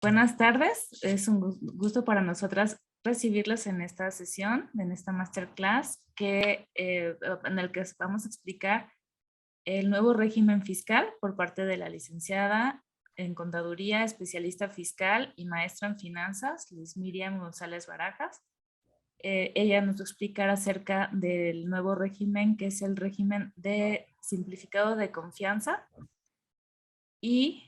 Buenas tardes, es un gusto para nosotras recibirlos en esta sesión, en esta masterclass en el que vamos a explicar el nuevo régimen fiscal por parte de la licenciada en Contaduría, especialista fiscal y maestra en finanzas, Liz Miriam González Barajas. Ella nos va a explicar acerca del nuevo régimen, que es el régimen de simplificado de confianza y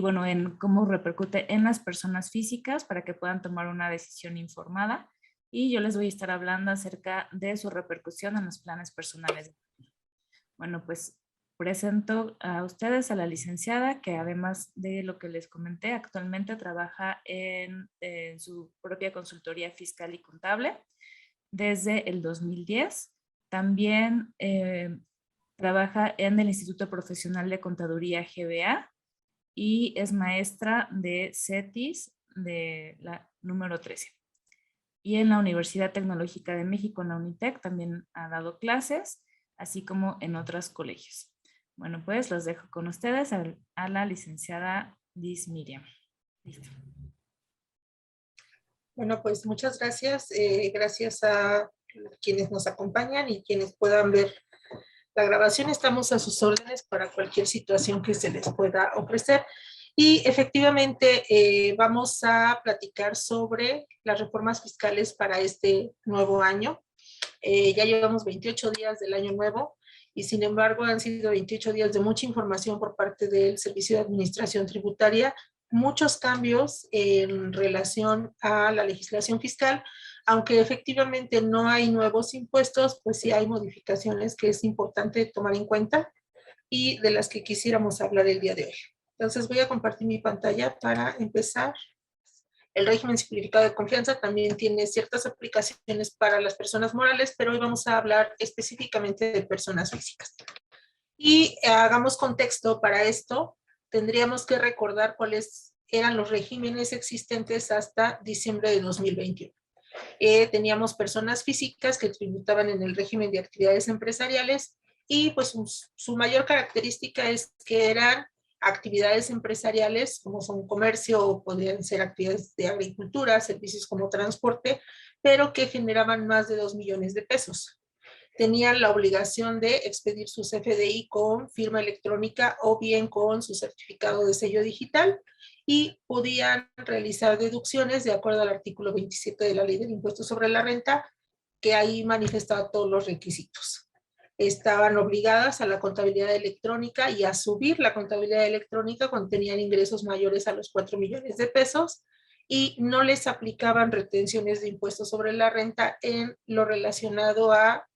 bueno, en cómo repercute en las personas físicas para que puedan tomar una decisión informada. Y yo les voy a estar hablando acerca de su repercusión en los planes personales. Bueno, pues presento a ustedes a la licenciada, que además de lo que les comenté, actualmente trabaja en su propia consultoría fiscal y contable desde el 2010. También trabaja en el Instituto Profesional de Contaduría GBA y es maestra de CETIS de la número 13. Y en la Universidad Tecnológica de México, en la UNITEC, también ha dado clases, así como en otros colegios. Bueno, pues los dejo con ustedes a la licenciada Liz Miriam. Listo. Bueno, pues muchas gracias. Gracias a quienes nos acompañan y quienes puedan ver la grabación. Estamos a sus órdenes para cualquier situación que se les pueda ofrecer. Y efectivamente vamos a platicar sobre las reformas fiscales para este nuevo año. Ya llevamos 28 días del año nuevo y sin embargo han sido 28 días de mucha información por parte del Servicio de Administración Tributaria, muchos cambios en relación a la legislación fiscal, aunque efectivamente no hay nuevos impuestos, pues sí hay modificaciones que es importante tomar en cuenta y de las que quisiéramos hablar el día de hoy. Entonces voy a compartir mi pantalla para empezar. El régimen simplificado de confianza también tiene ciertas aplicaciones para las personas morales, pero hoy vamos a hablar específicamente de personas físicas. Y hagamos contexto para esto. Tendríamos que recordar cuáles eran los regímenes existentes hasta diciembre de 2021. Teníamos personas físicas que tributaban en el régimen de actividades empresariales y pues su mayor característica es que eran actividades empresariales como son comercio o podrían ser actividades de agricultura, servicios como transporte, pero que generaban más de 2 millones de pesos. Tenían la obligación de expedir su CFDI con firma electrónica o bien con su certificado de sello digital y podían realizar deducciones de acuerdo al artículo 27 de la Ley del Impuesto sobre la Renta, que ahí manifestaba todos los requisitos. Estaban obligadas a la contabilidad electrónica y a subir la contabilidad electrónica cuando tenían ingresos mayores a los 4 millones de pesos y no les aplicaban retenciones de impuestos sobre la renta en lo relacionado a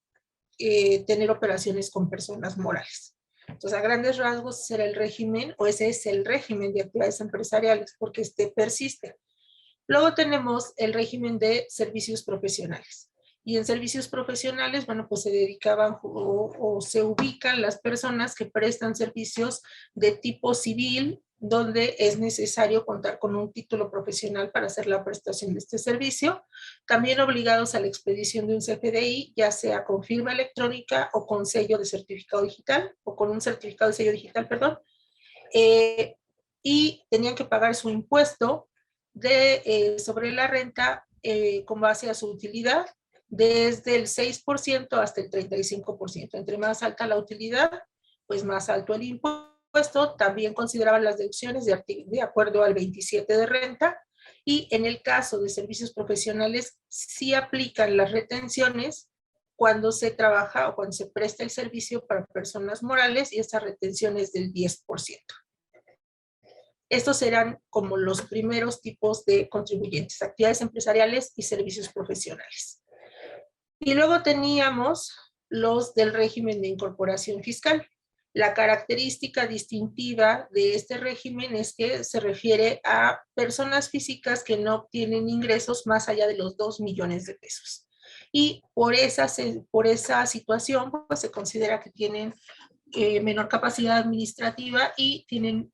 tener operaciones con personas morales. Entonces, a grandes rasgos, ese era el régimen, o ese es el régimen de actividades empresariales, porque este persiste. Luego tenemos el régimen de servicios profesionales. Y en servicios profesionales, bueno, pues se dedicaban o se ubican las personas que prestan servicios de tipo civil, donde es necesario contar con un título profesional para hacer la prestación de este servicio. También obligados a la expedición de un CFDI, ya sea con firma electrónica o con sello de certificado digital, o con un certificado de sello digital, perdón. Y tenían que pagar su impuesto sobre la renta con base a su utilidad, desde el 6% hasta el 35%. Entre más alta la utilidad, pues más alto el impuesto. También consideraban las deducciones de acuerdo al 27 de renta. Y en el caso de servicios profesionales, sí aplican las retenciones cuando se trabaja o cuando se presta el servicio para personas morales, y esa retención es del 10%. Estos eran como los primeros tipos de contribuyentes, actividades empresariales y servicios profesionales. Y luego teníamos los del régimen de incorporación fiscal. La característica distintiva de este régimen es que se refiere a personas físicas que no obtienen ingresos más allá de los 2 millones de pesos. Y por esa situación, pues se considera que tienen menor capacidad administrativa y tienen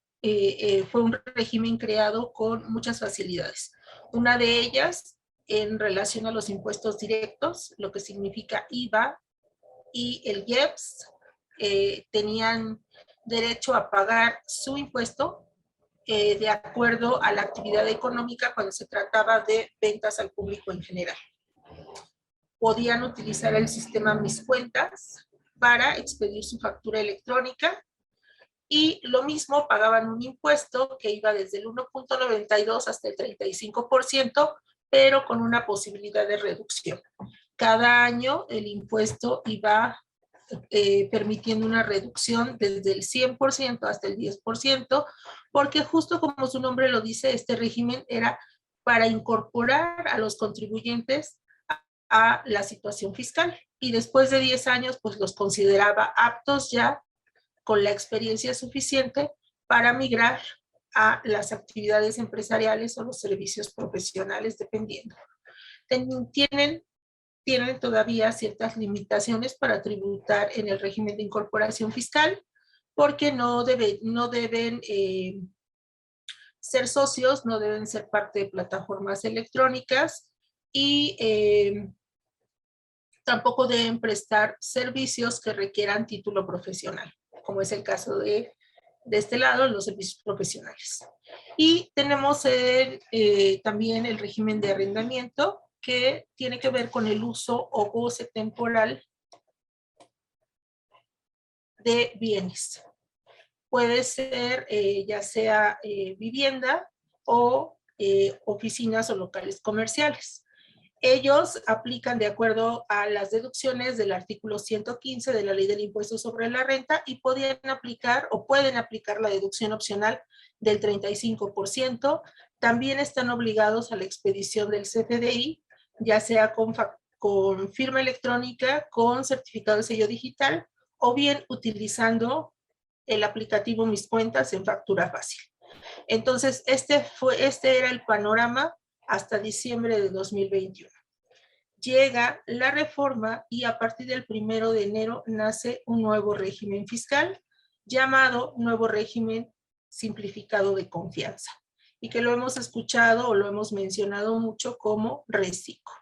fue un régimen creado con muchas facilidades. Una de ellas en relación a los impuestos directos, lo que significa IVA y el IEPS, tenían derecho a pagar su impuesto de acuerdo a la actividad económica cuando se trataba de ventas al público en general. Podían utilizar el sistema Mis Cuentas para expedir su factura electrónica y lo mismo pagaban un impuesto que iba desde el 1.92 hasta el 35%, pero con una posibilidad de reducción. Cada año el impuesto iba permitiendo una reducción desde el 100% hasta el 10%, porque justo como su nombre lo dice, este régimen era para incorporar a los contribuyentes a la situación fiscal. Y después de 10 años, pues los consideraba aptos ya con la experiencia suficiente para migrar a las actividades empresariales o los servicios profesionales, dependiendo. Tienen todavía ciertas limitaciones para tributar en el régimen de incorporación fiscal, porque no deben ser socios, no deben ser parte de plataformas electrónicas y tampoco deben prestar servicios que requieran título profesional, como es el caso de este lado, los servicios profesionales. Y tenemos también el régimen de arrendamiento, que tiene que ver con el uso o goce temporal de bienes. Puede ser ya sea vivienda o oficinas o locales comerciales. Ellos aplican de acuerdo a las deducciones del artículo 115 de la Ley del Impuesto sobre la Renta y pueden aplicar la deducción opcional del 35%. También están obligados a la expedición del CFDI, ya sea con firma electrónica, con certificado de sello digital o bien utilizando el aplicativo Mis Cuentas en factura fácil. Entonces, este era el panorama hasta diciembre de 2021. Llega la reforma y a partir del 1 de enero nace un nuevo régimen fiscal llamado Nuevo Régimen Simplificado de Confianza, y que lo hemos escuchado o lo hemos mencionado mucho como RESICO.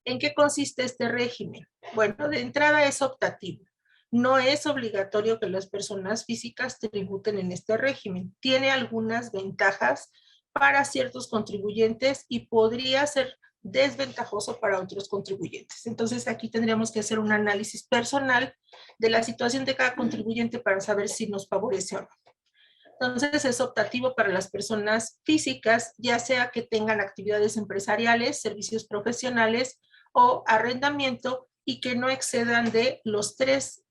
¿En qué consiste este régimen? Bueno, de entrada es optativo. No es obligatorio que las personas físicas tributen en este régimen. Tiene algunas ventajas para ciertos contribuyentes y podría ser desventajoso para otros contribuyentes. Entonces aquí tendríamos que hacer un análisis personal de la situación de cada contribuyente para saber si nos favorece o no. Entonces es optativo para las personas físicas, ya sea que tengan actividades empresariales, servicios profesionales o arrendamiento y que no excedan de los 3,5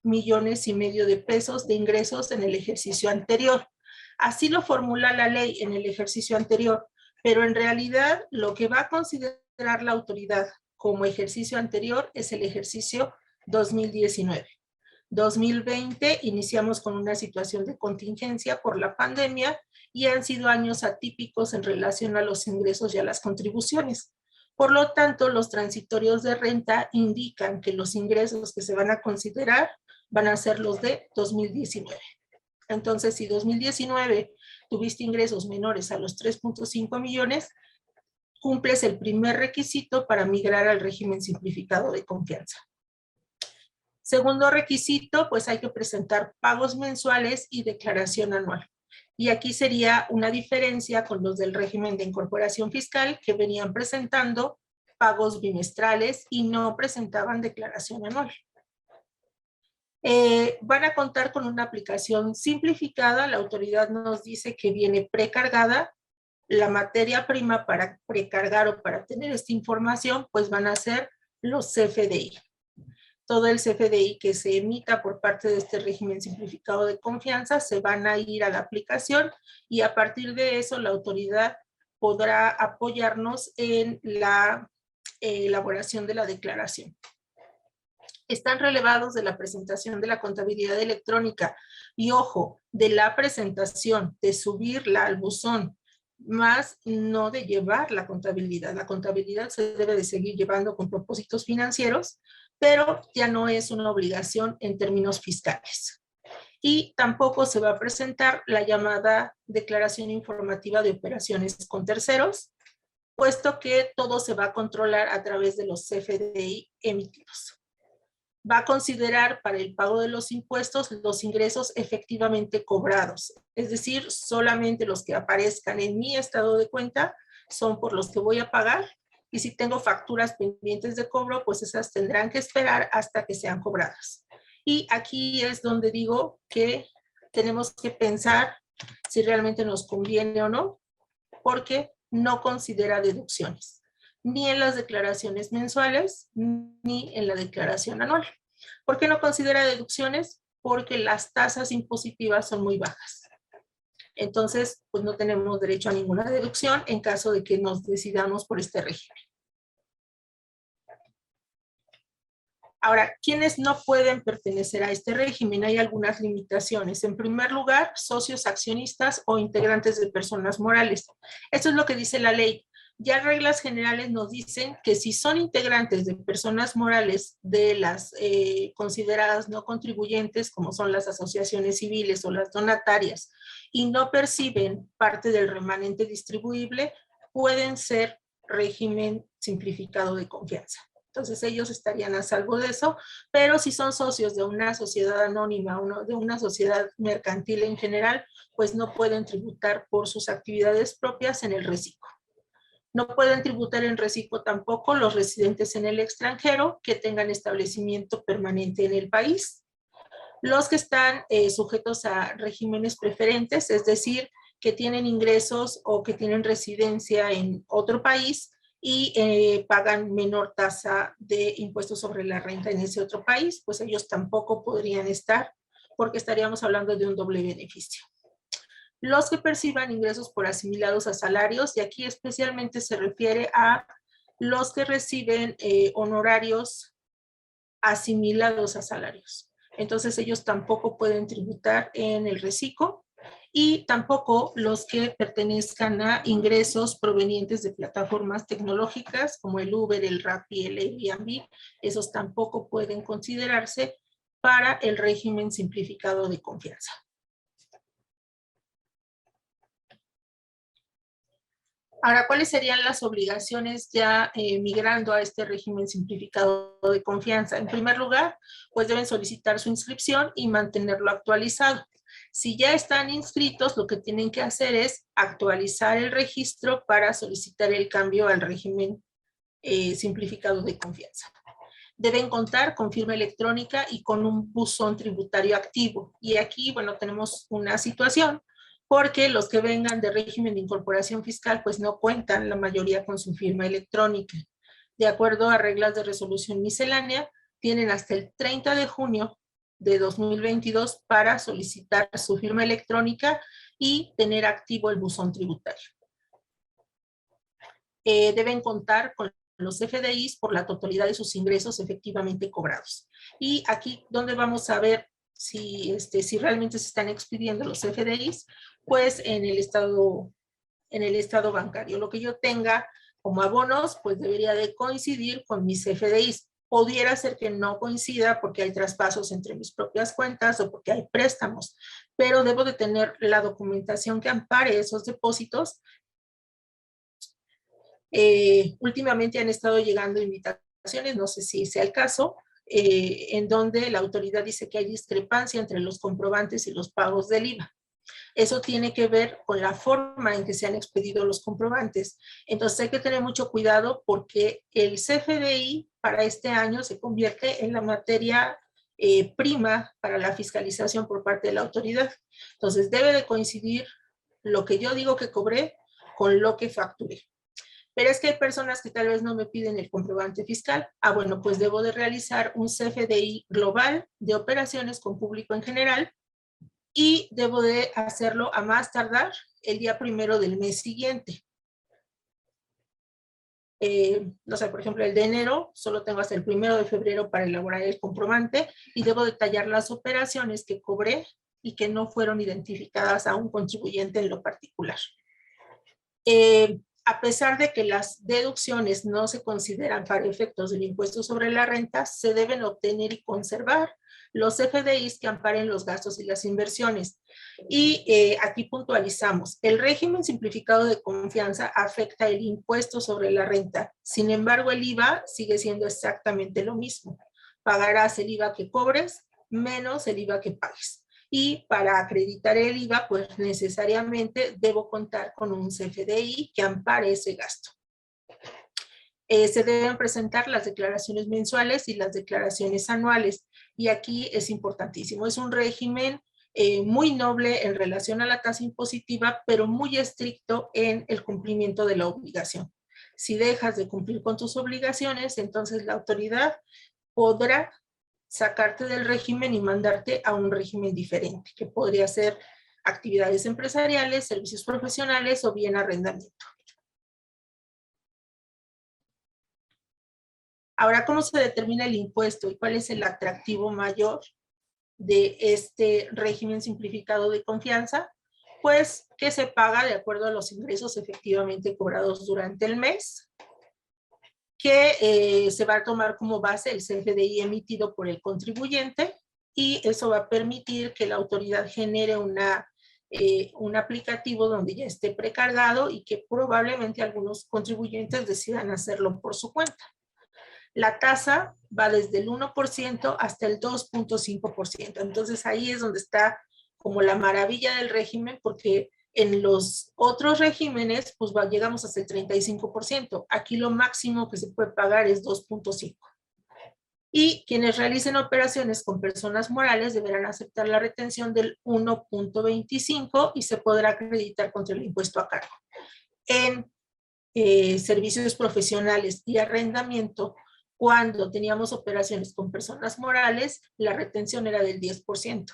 millones de pesos de ingresos en el ejercicio anterior. Así lo formula la ley en el ejercicio anterior, pero en realidad lo que va a considerar la autoridad como ejercicio anterior es el ejercicio 2019. 2020 iniciamos con una situación de contingencia por la pandemia y han sido años atípicos en relación a los ingresos y a las contribuciones. Por lo tanto, los transitorios de renta indican que los ingresos que se van a considerar van a ser los de 2019. Entonces, si 2019 tuviste ingresos menores a los 3,5 millones, cumples el primer requisito para migrar al régimen simplificado de confianza. Segundo requisito, pues hay que presentar pagos mensuales y declaración anual. Y aquí sería una diferencia con los del régimen de incorporación fiscal, que venían presentando pagos bimestrales y no presentaban declaración anual. Van a contar con una aplicación simplificada. La autoridad nos dice que viene precargada. La materia prima para precargar o para tener esta información, pues van a ser los CFDI. Todo el CFDI que se emita por parte de este régimen simplificado de confianza se van a ir a la aplicación y a partir de eso la autoridad podrá apoyarnos en la elaboración de la declaración. Están relevados de la presentación de la contabilidad electrónica y ojo, de la presentación, de subirla al buzón, más no de llevar la contabilidad. La contabilidad se debe de seguir llevando con propósitos financieros, pero ya no es una obligación en términos fiscales. Y tampoco se va a presentar la llamada declaración informativa de operaciones con terceros, puesto que todo se va a controlar a través de los CFDI emitidos. va a considerar para el pago de los impuestos los ingresos efectivamente cobrados. Es decir, solamente los que aparezcan en mi estado de cuenta son por los que voy a pagar, y si tengo facturas pendientes de cobro, pues esas tendrán que esperar hasta que sean cobradas. Y aquí es donde digo que tenemos que pensar si realmente nos conviene o no, porque no considera deducciones, ni en las declaraciones mensuales, ni en la declaración anual. ¿Por qué no considera deducciones? Porque las tasas impositivas son muy bajas. Entonces, pues no tenemos derecho a ninguna deducción en caso de que nos decidamos por este régimen. Ahora, ¿quiénes no pueden pertenecer a este régimen? Hay algunas limitaciones. En primer lugar, socios accionistas o integrantes de personas morales. Esto es lo que dice la ley. Ya reglas generales nos dicen que si son integrantes de personas morales de las consideradas no contribuyentes, como son las asociaciones civiles o las donatarias, y no perciben parte del remanente distribuible, pueden ser régimen simplificado de confianza. Entonces ellos estarían a salvo de eso, pero si son socios de una sociedad anónima o de una sociedad mercantil en general, pues no pueden tributar por sus actividades propias en el reciclo. No pueden tributar en reciclo tampoco los residentes en el extranjero que tengan establecimiento permanente en el país. Los que están sujetos a regímenes preferentes, es decir, que tienen ingresos o que tienen residencia en otro país y pagan menor tasa de impuestos sobre la renta en ese otro país, pues ellos tampoco podrían estar, porque estaríamos hablando de un doble beneficio. Los que perciban ingresos por asimilados a salarios, y aquí especialmente se refiere a los que reciben honorarios asimilados a salarios. Entonces ellos tampoco pueden tributar en el reciclo, y tampoco los que pertenezcan a ingresos provenientes de plataformas tecnológicas como el Uber, el Rappi, el Airbnb, esos tampoco pueden considerarse para el régimen simplificado de confianza. Ahora, ¿cuáles serían las obligaciones ya migrando a este régimen simplificado de confianza? En primer lugar, pues deben solicitar su inscripción y mantenerlo actualizado. Si ya están inscritos, lo que tienen que hacer es actualizar el registro para solicitar el cambio al régimen simplificado de confianza. Deben contar con firma electrónica y con un buzón tributario activo. Y aquí, bueno, tenemos una situación, porque los que vengan de régimen de incorporación fiscal, pues no cuentan la mayoría con su firma electrónica. De acuerdo a reglas de resolución miscelánea, tienen hasta el 30 de junio de 2022 para solicitar su firma electrónica y tener activo el buzón tributario. Deben contar con los FDIs por la totalidad de sus ingresos efectivamente cobrados. Y aquí donde vamos a ver si realmente se están expidiendo los FDIs, pues en el estado bancario. Lo que yo tenga como abonos, pues debería de coincidir con mis FDIs. Pudiera ser que no coincida porque hay traspasos entre mis propias cuentas o porque hay préstamos, pero debo de tener la documentación que ampare esos depósitos. Últimamente han estado llegando invitaciones, no sé si sea el caso, en donde la autoridad dice que hay discrepancia entre los comprobantes y los pagos del IVA. Eso tiene que ver con la forma en que se han expedido los comprobantes. Entonces hay que tener mucho cuidado porque el CFDI para este año se convierte en la materia prima para la fiscalización por parte de la autoridad. Entonces debe de coincidir lo que yo digo que cobré con lo que facturé. Pero es que hay personas que tal vez no me piden el comprobante fiscal. Bueno, pues debo de realizar un CFDI global de operaciones con público en general y debo de hacerlo a más tardar el día 1 del mes siguiente. No sé, por ejemplo, el de enero, solo tengo hasta el 1 de febrero para elaborar el comprobante y debo detallar las operaciones que cobré y que no fueron identificadas a un contribuyente en lo particular. A pesar de que las deducciones no se consideran para efectos del impuesto sobre la renta, se deben obtener y conservar los FDIs que amparen los gastos y las inversiones. Y aquí puntualizamos, el régimen simplificado de confianza afecta el impuesto sobre la renta. Sin embargo, el IVA sigue siendo exactamente lo mismo. pagarás el IVA que cobres menos el IVA que pagues. Y para acreditar el IVA, pues necesariamente debo contar con un CFDI que ampare ese gasto. Se deben presentar las declaraciones mensuales y las declaraciones anuales. Y aquí es importantísimo. Es un régimen muy noble en relación a la tasa impositiva, pero muy estricto en el cumplimiento de la obligación. Si dejas de cumplir con tus obligaciones, entonces la autoridad podrá sacarte del régimen y mandarte a un régimen diferente, que podría ser actividades empresariales, servicios profesionales o bien arrendamiento. Ahora, ¿cómo se determina el impuesto y cuál es el atractivo mayor de este régimen simplificado de confianza? Pues que se paga de acuerdo a los ingresos efectivamente cobrados durante el mes, que se va a tomar como base el CFDI emitido por el contribuyente, y eso va a permitir que la autoridad genere un aplicativo donde ya esté precargado y que probablemente algunos contribuyentes decidan hacerlo por su cuenta. La tasa va desde el 1% hasta el 2.5%. Entonces ahí es donde está como la maravilla del régimen, porque en los otros regímenes pues llegamos hasta el 35%. Aquí lo máximo que se puede pagar es 2.5%. Y quienes realicen operaciones con personas morales deberán aceptar la retención del 1.25 y se podrá acreditar contra el impuesto a cargo. En servicios profesionales y arrendamiento, cuando teníamos operaciones con personas morales, la retención era del 10%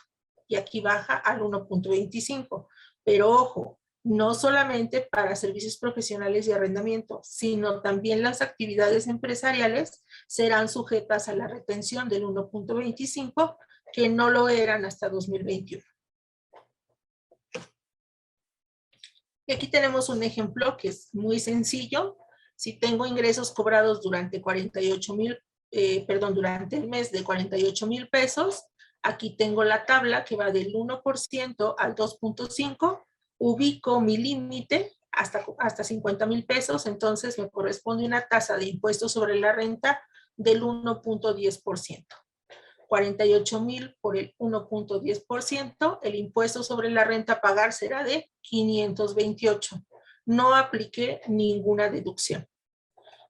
y aquí baja al 1.25. Pero ojo, no solamente para servicios profesionales y arrendamiento, sino también las actividades empresariales serán sujetas a la retención del 1.25, que no lo eran hasta 2021. Y aquí tenemos un ejemplo que es muy sencillo. Si tengo ingresos cobrados durante durante el mes de 48,000 pesos, aquí tengo la tabla que va del 1% al 2.5, ubico mi límite hasta 50,000 pesos, entonces me corresponde una tasa de impuesto sobre la renta del 1.10%. 48,000 por el 1.10%, el impuesto sobre la renta a pagar será de 528. No apliqué ninguna deducción.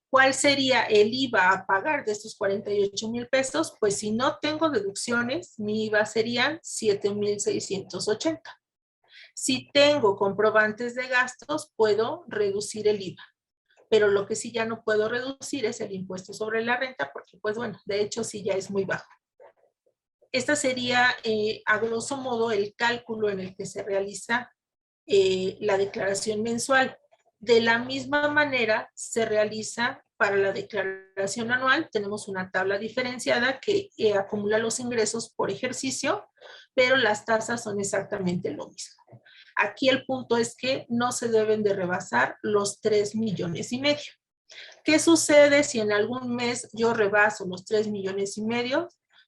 ¿Cuál sería el IVA a pagar de estos 48,000 pesos? Pues si no tengo deducciones, mi IVA serían 7,680. Si tengo comprobantes de gastos, puedo reducir el IVA. Pero lo que sí ya no puedo reducir es el impuesto sobre la renta, porque pues bueno, de hecho sí ya es muy bajo. Esta sería, a grosso modo, el cálculo en el que se realiza la declaración mensual. De la misma manera se realiza para la declaración anual. Tenemos una tabla diferenciada que acumula los ingresos por ejercicio, pero las tasas son exactamente lo mismo. Aquí el punto es que no se deben de rebasar los 3,5 millones. ¿Qué sucede si en algún mes yo rebaso los 3,5 millones?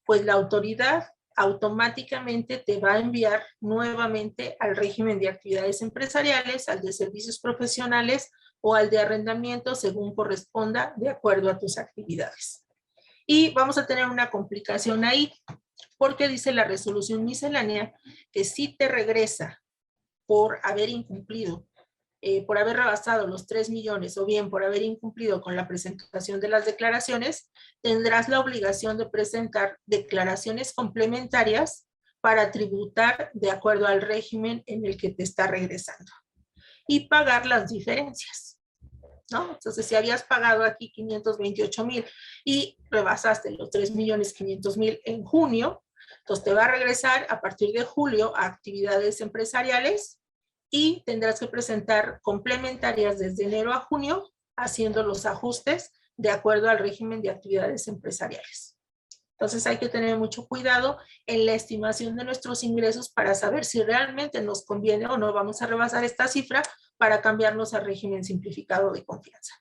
Pues la autoridad automáticamente te va a enviar nuevamente al régimen de actividades empresariales, al de servicios profesionales o al de arrendamiento, según corresponda, de acuerdo a tus actividades. Y vamos a tener una complicación ahí, porque dice la resolución miscelánea que si te regresa por haber incumplido, por haber rebasado los 3 millones o bien por haber incumplido con la presentación de las declaraciones, tendrás la obligación de presentar declaraciones complementarias para tributar de acuerdo al régimen en el que te está regresando y pagar las diferencias, ¿no? Entonces, si habías pagado aquí 528,000 y rebasaste los 3,500,000 en junio, entonces te va a regresar a partir de julio a actividades empresariales y tendrás que presentar complementarias desde enero a junio, haciendo los ajustes de acuerdo al régimen de actividades empresariales. Entonces hay que tener mucho cuidado en la estimación de nuestros ingresos para saber si realmente nos conviene o no vamos a rebasar esta cifra para cambiarnos al régimen simplificado de confianza.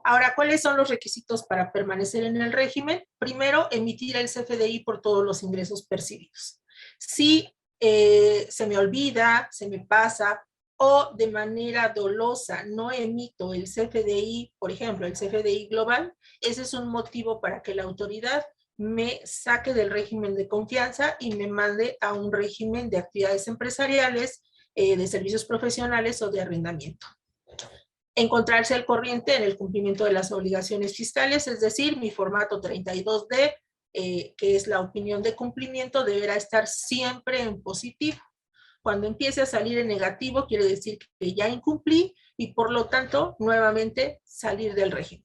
Ahora, ¿cuáles son los requisitos para permanecer en el régimen? Primero, emitir el CFDI por todos los ingresos percibidos. Si se me olvida, se me pasa o de manera dolosa no emito el CFDI, por ejemplo, el CFDI global, ese es un motivo para que la autoridad me saque del régimen de confianza y me mande a un régimen de actividades empresariales, de servicios profesionales o de arrendamiento. Encontrarse al corriente en el cumplimiento de las obligaciones fiscales, es decir, mi formato 32D, que es la opinión de cumplimiento, deberá estar siempre en positivo. Cuando empiece a salir en negativo, quiere decir que ya incumplí y por lo tanto, nuevamente salir del régimen.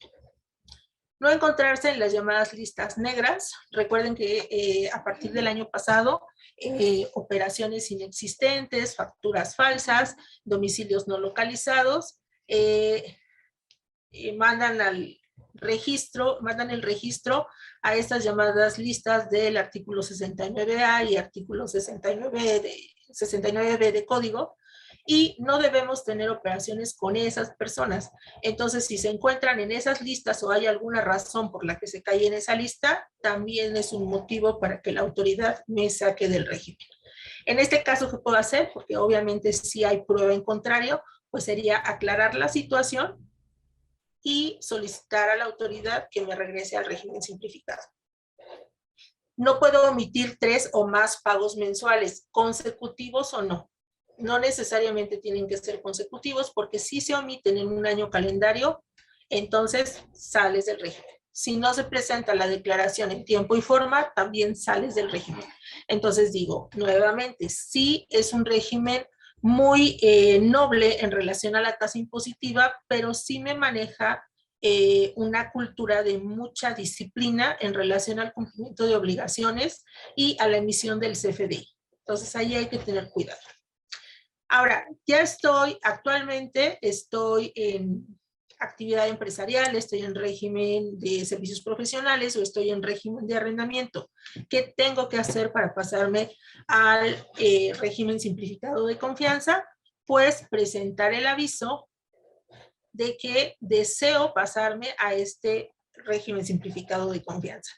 No encontrarse en las llamadas listas negras. Recuerden que a partir del año pasado, operaciones inexistentes, facturas falsas, domicilios no localizados, mandan el registro a estas llamadas listas del artículo 69A y artículo 69B de código, y no debemos tener operaciones con esas personas. Entonces, si se encuentran en esas listas o hay alguna razón por la que se cae en esa lista, también es un motivo para que la autoridad me saque del régimen. En este caso, ¿qué puedo hacer? Porque obviamente si hay prueba en contrario, pues sería aclarar la situación y solicitar a la autoridad que me regrese al régimen simplificado. No puedo omitir 3 o más pagos mensuales, consecutivos o no. No necesariamente tienen que ser consecutivos, porque si se omiten en un año calendario, entonces sales del régimen. Si no se presenta la declaración en tiempo y forma, también sales del régimen. Entonces digo, nuevamente, sí es un régimen muy noble en relación a la tasa impositiva, pero sí me maneja una cultura de mucha disciplina en relación al cumplimiento de obligaciones y a la emisión del CFDI. Entonces ahí hay que tener cuidado. Ahora, actualmente estoy en actividad empresarial, estoy en régimen de servicios profesionales o estoy en régimen de arrendamiento. ¿Qué tengo que hacer para pasarme al régimen simplificado de confianza? Pues presentar el aviso de que deseo pasarme a este régimen simplificado de confianza.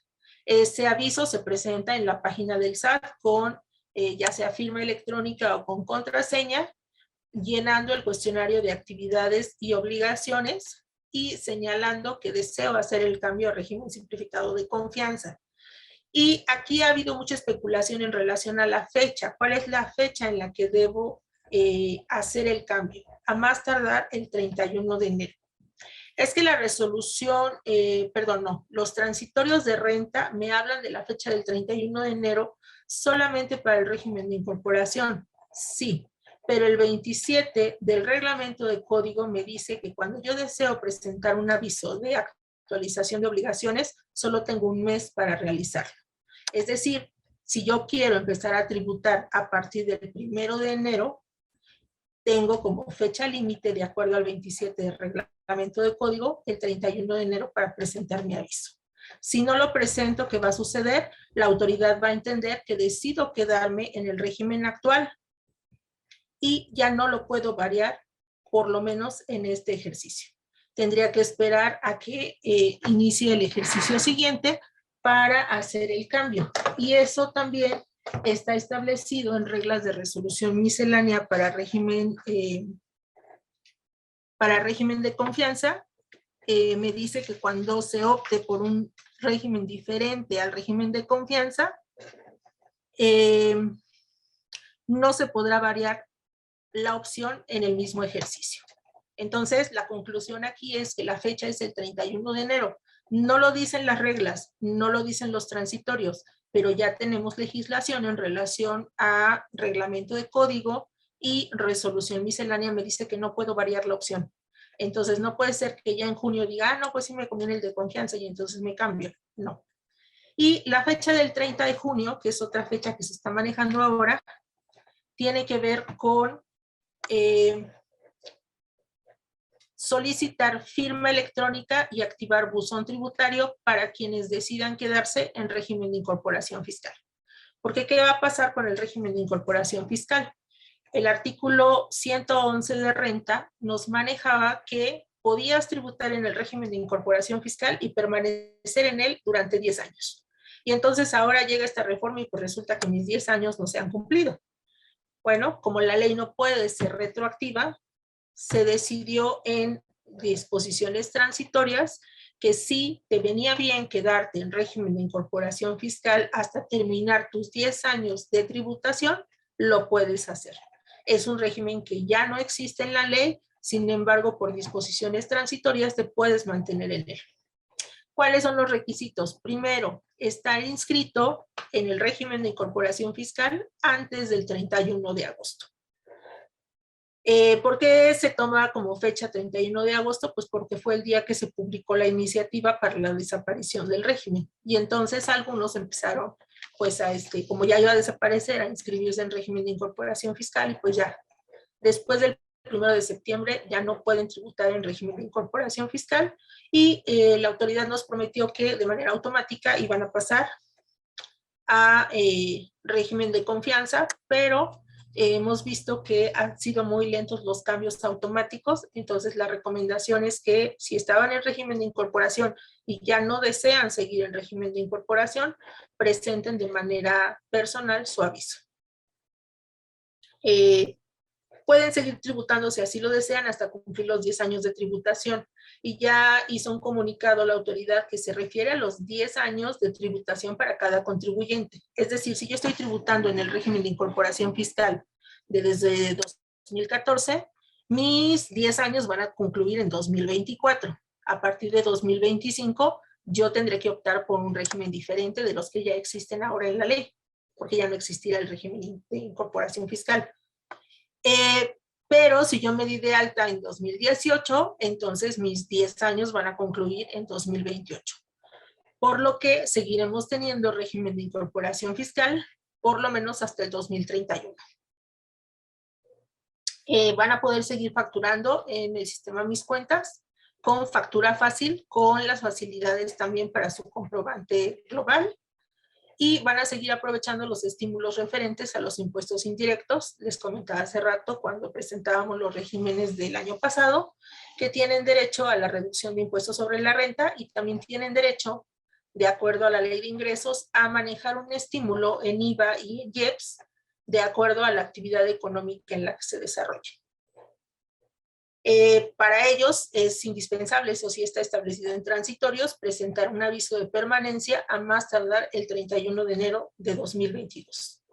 Ese aviso se presenta en la página del SAT con ya sea firma electrónica o con contraseña, llenando el cuestionario de actividades y obligaciones y señalando que deseo hacer el cambio a régimen simplificado de confianza. Y aquí ha habido mucha especulación en relación a la fecha. ¿Cuál es la fecha en la que debo hacer el cambio? A más tardar el 31 de enero. Es que la resolución, los transitorios de renta me hablan de la fecha del 31 de enero solamente para el régimen de incorporación. Sí, pero el 27 del reglamento de código me dice que cuando yo deseo presentar un aviso de actualización de obligaciones, solo tengo un mes para realizarlo. Es decir, si yo quiero empezar a tributar a partir del 1 de enero, tengo como fecha límite, de acuerdo al 27 del reglamento de código, el 31 de enero para presentar mi aviso. Si no lo presento, ¿qué va a suceder? La autoridad va a entender que decido quedarme en el régimen actual y ya no lo puedo variar, por lo menos en este ejercicio. Tendría que esperar a que inicie el ejercicio siguiente para hacer el cambio. Y eso también está establecido en reglas de resolución miscelánea para régimen de confianza. Me dice que cuando se opte por un régimen diferente al régimen de confianza, no se podrá variar la opción en el mismo ejercicio. Entonces, la conclusión aquí es que la fecha es el 31 de enero. No lo dicen las reglas, no lo dicen los transitorios, pero ya tenemos legislación en relación a reglamento de código y resolución miscelánea me dice que no puedo variar la opción. Entonces, no puede ser que ya en junio diga, no, pues sí me conviene el de confianza y entonces me cambio. No. Y la fecha del 30 de junio, que es otra fecha que se está manejando ahora, tiene que ver con solicitar firma electrónica y activar buzón tributario para quienes decidan quedarse en régimen de incorporación fiscal. Porque ¿qué va a pasar con el régimen de incorporación fiscal? El artículo 111 de renta nos manejaba que podías tributar en el régimen de incorporación fiscal y permanecer en él durante 10 años. Y entonces ahora llega esta reforma y pues resulta que mis 10 años no se han cumplido. Bueno, como la ley no puede ser retroactiva, se decidió en disposiciones transitorias que sí te venía bien quedarte en régimen de incorporación fiscal hasta terminar tus 10 años de tributación, lo puedes hacer. Es un régimen que ya no existe en la ley, sin embargo, por disposiciones transitorias te puedes mantener en él. ¿Cuáles son los requisitos? Primero, estar inscrito en el régimen de incorporación fiscal antes del 31 de agosto. ¿Por qué se toma como fecha 31 de agosto? Pues porque fue el día que se publicó la iniciativa para la desaparición del régimen. Y entonces algunos empezaron, pues, como ya iba a desaparecer, a inscribirse en régimen de incorporación fiscal y pues ya, después del 1 de septiembre ya no pueden tributar en régimen de incorporación fiscal y la autoridad nos prometió que de manera automática iban a pasar a régimen de confianza, pero hemos visto que han sido muy lentos los cambios automáticos, entonces la recomendación es que si estaban en régimen de incorporación y ya no desean seguir el régimen de incorporación, presenten de manera personal su aviso. Pueden seguir tributando si así lo desean hasta cumplir los 10 años de tributación. Y ya hizo un comunicado a la autoridad que se refiere a los 10 años de tributación para cada contribuyente. Es decir, si yo estoy tributando en el régimen de incorporación fiscal desde 2014, mis 10 años van a concluir en 2024. A partir de 2025, yo tendré que optar por un régimen diferente de los que ya existen ahora en la ley, porque ya no existirá el régimen de incorporación fiscal. Pero si yo me di de alta en 2018, entonces mis 10 años van a concluir en 2028. Por lo que seguiremos teniendo régimen de incorporación fiscal por lo menos hasta el 2031. Van a poder seguir facturando en el sistema Mis Cuentas con factura fácil, con las facilidades también para su comprobante global. Y van a seguir aprovechando los estímulos referentes a los impuestos indirectos. Les comentaba hace rato cuando presentábamos los regímenes del año pasado, que tienen derecho a la reducción de impuestos sobre la renta y también tienen derecho, de acuerdo a la ley de ingresos, a manejar un estímulo en IVA y en IEPS, de acuerdo a la actividad económica en la que se desarrolle. Para ellos es indispensable, eso sí está establecido en transitorios, presentar un aviso de permanencia a más tardar el 31 de enero de 2022.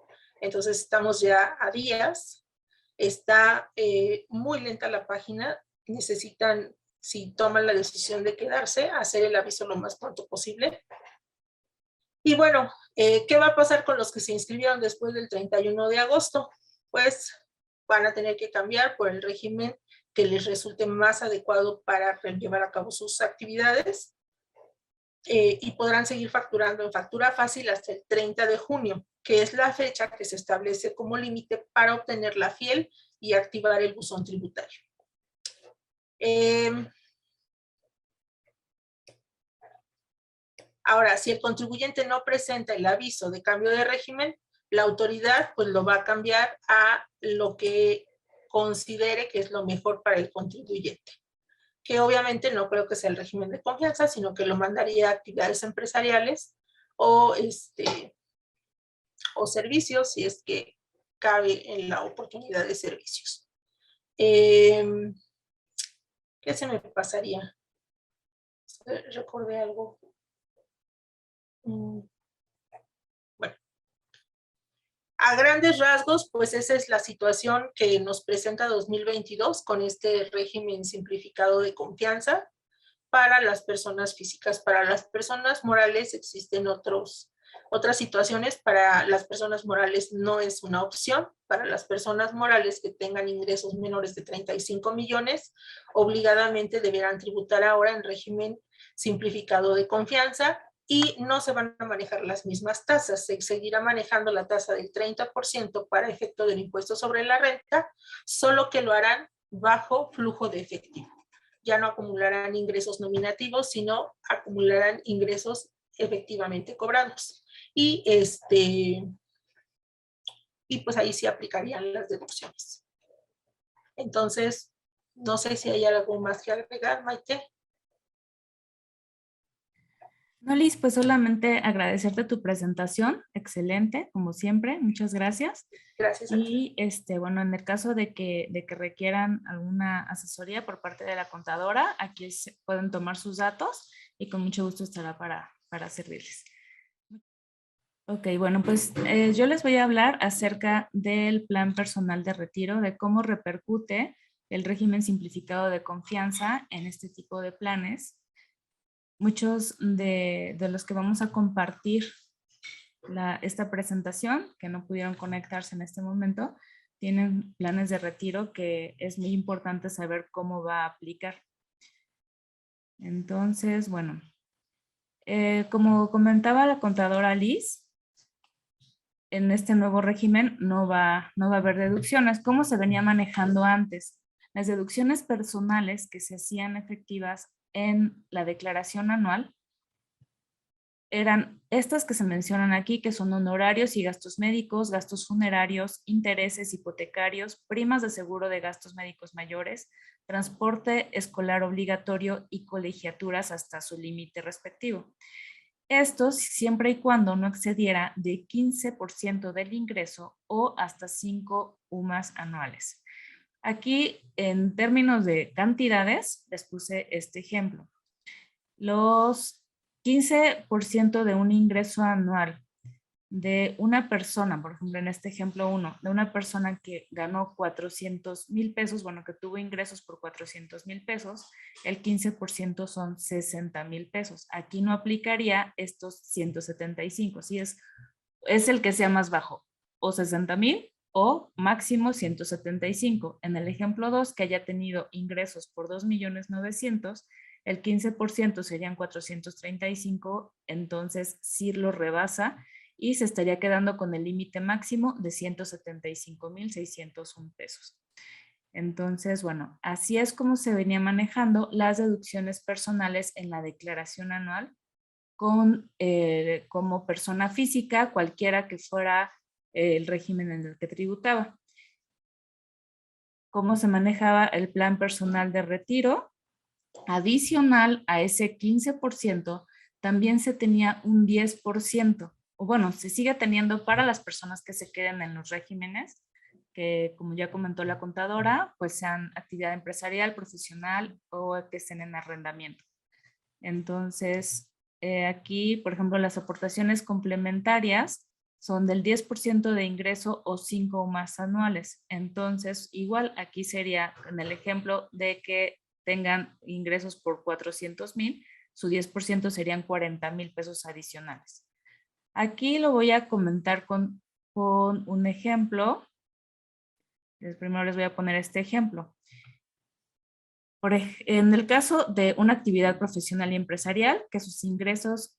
Entonces estamos ya a días, está muy lenta la página, necesitan, si toman la decisión de quedarse, hacer el aviso lo más pronto posible. Y bueno, ¿qué va a pasar con los que se inscribieron después del 31 de agosto? Pues van a tener que cambiar por el régimen que les resulte más adecuado para llevar a cabo sus actividades y podrán seguir facturando en factura fácil hasta el 30 de junio, que es la fecha que se establece como límite para obtener la FIEL y activar el buzón tributario. Ahora, si el contribuyente no presenta el aviso de cambio de régimen, la autoridad pues lo va a cambiar a lo que considere que es lo mejor para el contribuyente, que obviamente no creo que sea el régimen de confianza, sino que lo mandaría a actividades empresariales o servicios, si es que cabe en la oportunidad de servicios. ¿Qué se me pasaría? Recordé algo. Bueno, a grandes rasgos, pues esa es la situación que nos presenta 2022 con este régimen simplificado de confianza para las personas físicas. Para las personas morales existen otras situaciones. Para las personas morales no es una opción. Para las personas morales que tengan ingresos menores de 35 millones, obligadamente deberán tributar ahora en régimen simplificado de confianza y no se van a manejar las mismas tasas. Se seguirá manejando la tasa del 30% para efecto del impuesto sobre la renta, solo que lo harán bajo flujo de efectivo. Ya no acumularán ingresos nominativos, sino acumularán ingresos efectivamente cobrados. Y pues ahí sí aplicarían las deducciones. Entonces, no sé si hay algo más que agregar, Maite. No, Liz, pues solamente agradecerte tu presentación, excelente, como siempre, muchas gracias. Gracias a ti. Y bueno, en el caso de que requieran alguna asesoría por parte de la contadora, aquí pueden tomar sus datos y con mucho gusto estará para servirles. Ok, bueno, pues yo les voy a hablar acerca del plan personal de retiro, de cómo repercute el régimen simplificado de confianza en este tipo de planes. Muchos de los que vamos a compartir esta presentación, que no pudieron conectarse en este momento, tienen planes de retiro que es muy importante saber cómo va a aplicar. Entonces, bueno, como comentaba la contadora Liz, en este nuevo régimen no va a haber deducciones. ¿Cómo se venía manejando antes? Las deducciones personales que se hacían efectivas en la declaración anual eran estas que se mencionan aquí, que son honorarios y gastos médicos, gastos funerarios, intereses hipotecarios, primas de seguro de gastos médicos mayores, transporte escolar obligatorio y colegiaturas hasta su límite respectivo. Estos siempre y cuando no excediera de 15% del ingreso o hasta 5 UMAS anuales. Aquí, en términos de cantidades, les puse este ejemplo. Los 15% de un ingreso anual de una persona, por ejemplo, en este ejemplo 1, de una persona que ganó 400,000 pesos, bueno, que tuvo ingresos por 400,000 pesos, el 15% son 60,000 pesos. Aquí no aplicaría estos 175, si es el que sea más bajo, o 60,000 o máximo 175. En el ejemplo 2, que haya tenido ingresos por 2,900,000, el 15% serían 435, entonces sí lo rebasa y se estaría quedando con el límite máximo de 175,601 pesos. Entonces, bueno, así es como se venía manejando las deducciones personales en la declaración anual como persona física, cualquiera que fuera el régimen en el que tributaba. Cómo se manejaba el plan personal de retiro. Adicional a ese 15%, también se tenía un 10%, o bueno, se sigue teniendo para las personas que se queden en los regímenes, que como ya comentó la contadora, pues sean actividad empresarial, profesional o que estén en arrendamiento. Entonces, aquí, por ejemplo, las aportaciones complementarias son del 10% de ingreso o 5 o más anuales. Entonces, igual aquí sería en el ejemplo de que tengan ingresos por 400,000, su 10% serían 40,000 pesos adicionales. Aquí lo voy a comentar con un ejemplo. Primero les voy a poner este ejemplo. En el caso de una actividad profesional y empresarial, que sus ingresos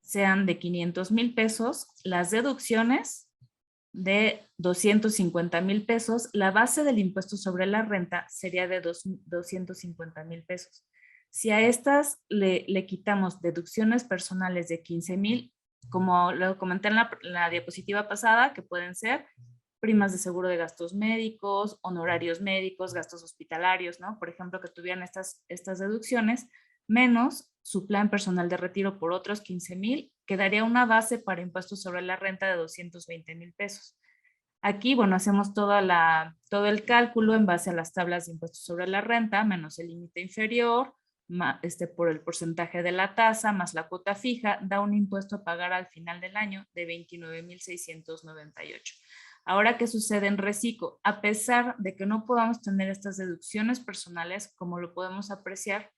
sean de 500,000 pesos, las deducciones de 250,000 pesos, la base del impuesto sobre la renta sería de 250,000 pesos. Si a estas le quitamos deducciones personales de 15,000, como lo comenté en la diapositiva pasada, que pueden ser primas de seguro de gastos médicos, honorarios médicos, gastos hospitalarios, ¿no? Por ejemplo, que tuvieran estas deducciones, menos su plan personal de retiro por otros 15,000, quedaría una base para impuestos sobre la renta de 220,000 pesos. Aquí, bueno, hacemos todo el cálculo en base a las tablas de impuestos sobre la renta, menos el límite inferior, por el porcentaje de la tasa, más la cuota fija, da un impuesto a pagar al final del año de 29,698. Ahora, ¿qué sucede en Reciclo? A pesar de que no podamos tener estas deducciones personales, como lo podemos apreciar,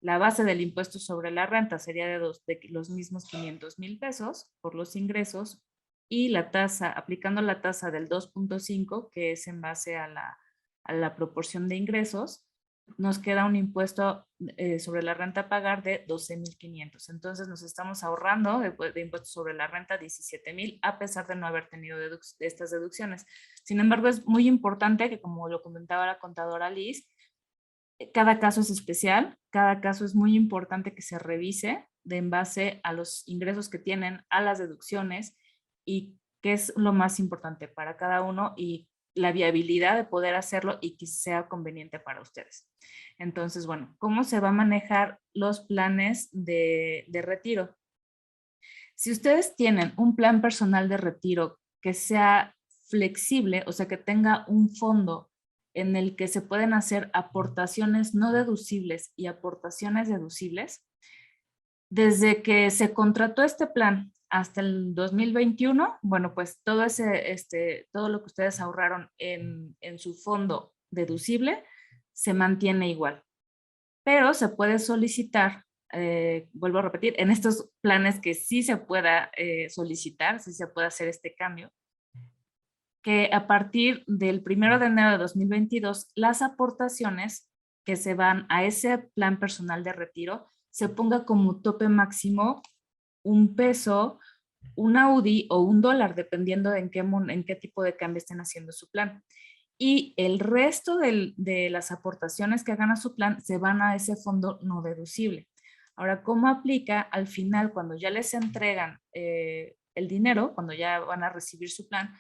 la base del impuesto sobre la renta sería de los mismos 500,000 pesos por los ingresos y la tasa, aplicando la tasa del 2.5, que es en base a la proporción de ingresos, nos queda un impuesto sobre la renta a pagar de 12,500. Entonces nos estamos ahorrando de impuestos sobre la renta 17,000 a pesar de no haber tenido estas deducciones. Sin embargo, es muy importante que, como lo comentaba la contadora Liz, cada caso es especial, cada caso es muy importante que se revise en base a los ingresos que tienen, a las deducciones y qué es lo más importante para cada uno y la viabilidad de poder hacerlo y que sea conveniente para ustedes. Entonces, bueno, ¿cómo se va a manejar los planes de retiro? Si ustedes tienen un plan personal de retiro que sea flexible, o sea, que tenga un fondo en el que se pueden hacer aportaciones no deducibles y aportaciones deducibles, desde que se contrató este plan hasta el 2021, bueno, pues todo todo lo que ustedes ahorraron en su fondo deducible se mantiene igual. Pero se puede solicitar, vuelvo a repetir, en estos planes que sí se pueda solicitar, sí se puede hacer este cambio, que a partir del 1 de enero de 2022, las aportaciones que se van a ese plan personal de retiro se ponga como tope máximo un peso, una UDI o $1, dependiendo de en qué tipo de cambio estén haciendo su plan. Y el resto de las aportaciones que hagan a su plan se van a ese fondo no deducible. Ahora, ¿cómo aplica al final cuando ya les entregan el dinero, cuando ya van a recibir su plan?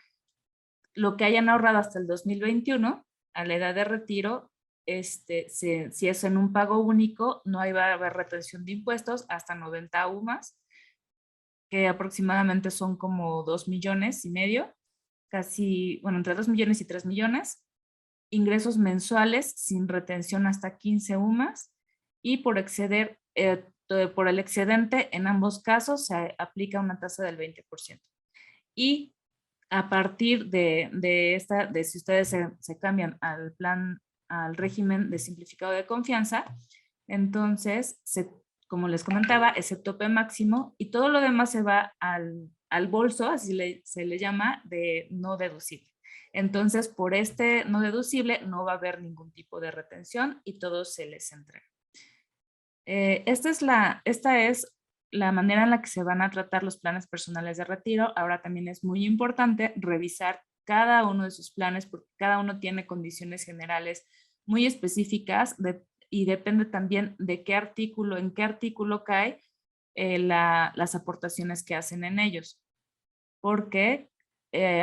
Lo que hayan ahorrado hasta el 2021, a la edad de retiro, si es en un pago único, no va a haber retención de impuestos hasta 90 UMAS, que aproximadamente son como 2,5 millones, casi, bueno, entre 2 millones y 3 millones, ingresos mensuales sin retención hasta 15 UMAS, y por por el excedente, en ambos casos se aplica una tasa del 20%. Y a partir de si ustedes se cambian al plan, al régimen de simplificado de confianza, entonces, como les comentaba, ese tope máximo y todo lo demás se va al bolso, así se le llama, de no deducible. Entonces, por este no deducible no va a haber ningún tipo de retención y todo se les entrega. Esta es la manera en la que se van a tratar los planes personales de retiro. Ahora también es muy importante revisar cada uno de sus planes porque cada uno tiene condiciones generales muy específicas y depende también de en qué artículo cae las aportaciones que hacen en ellos. Porque,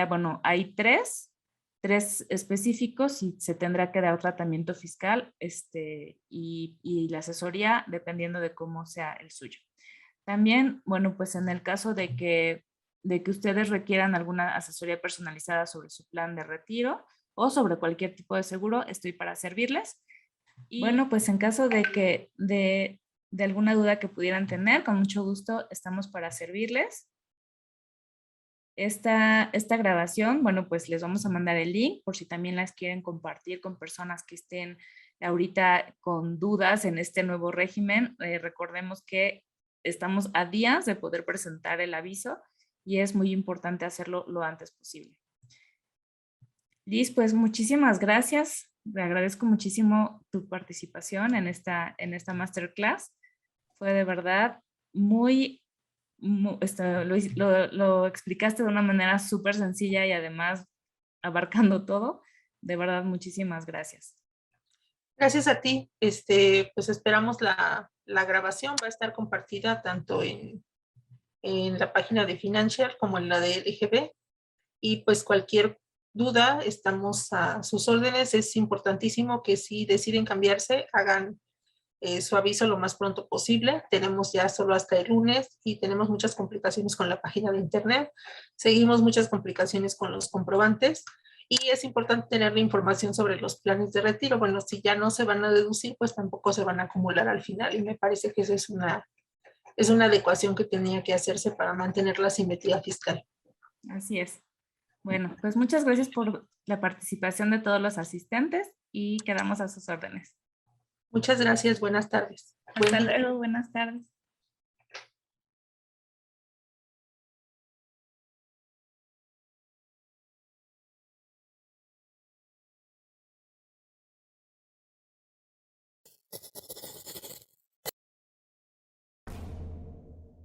bueno, hay tres específicos y se tendrá que dar tratamiento fiscal y la asesoría dependiendo de cómo sea el suyo. También, bueno, pues en el caso de que ustedes requieran alguna asesoría personalizada sobre su plan de retiro o sobre cualquier tipo de seguro, estoy para servirles. Y bueno, pues en caso de alguna duda que pudieran tener, con mucho gusto estamos para servirles. Esta grabación, bueno, pues les vamos a mandar el link por si también las quieren compartir con personas que estén ahorita con dudas en este nuevo régimen. Recordemos que estamos a días de poder presentar el aviso y es muy importante hacerlo lo antes posible. Liz, pues muchísimas gracias. Le agradezco muchísimo tu participación en esta masterclass. Fue de verdad lo explicaste de una manera súper sencilla y además abarcando todo. De verdad, muchísimas gracias. Gracias a ti. Pues esperamos la grabación. Va a estar compartida tanto en la página de Financial como en la de LGB. Y pues cualquier duda, estamos a sus órdenes. Es importantísimo que si deciden cambiarse, hagan su aviso lo más pronto posible. Tenemos ya solo hasta el lunes y tenemos muchas complicaciones con la página de internet. Seguimos muchas complicaciones con los comprobantes y es importante tener la información sobre los planes de retiro. Bueno, si ya no se van a deducir, pues tampoco se van a acumular al final y me parece que esa es una adecuación que tenía que hacerse para mantener la simetría fiscal. Así es. Bueno, pues muchas gracias por la participación de todos los asistentes y quedamos a sus órdenes. Muchas gracias. Buenas tardes. Hasta luego. Buenas tardes.